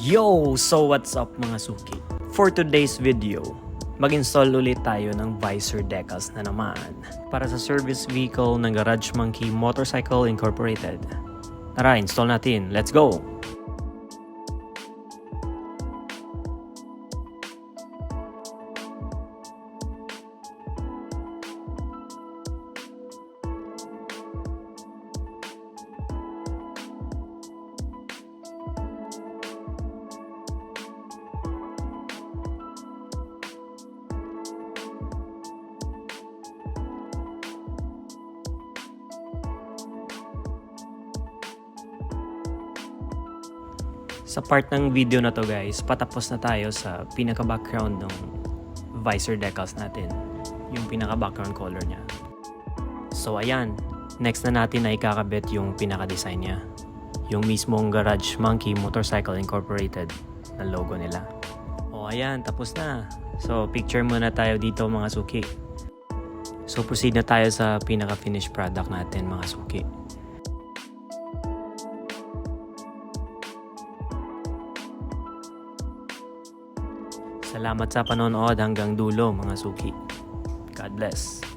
Yo! So what's up mga suki? For today's video, mag-install ulit tayo ng visor decals na naman para sa service vehicle ng Garage Monkey Motorcycle Incorporated. Tara, install natin. Let's go! Sa part ng video na to guys, patapos na tayo sa pinaka-background ng visor decals natin. Yung pinaka-background color niya. So ayan, next na natin ay kakabit yung pinaka-design niya. Yung mismong Garage Monkey Motorcycle Incorporated na logo nila. O ayan, tapos na. So picture muna tayo dito mga suki. So proceed na tayo sa pinaka-finished product natin mga suki. Salamat sa panonood hanggang dulo mga suki. God bless.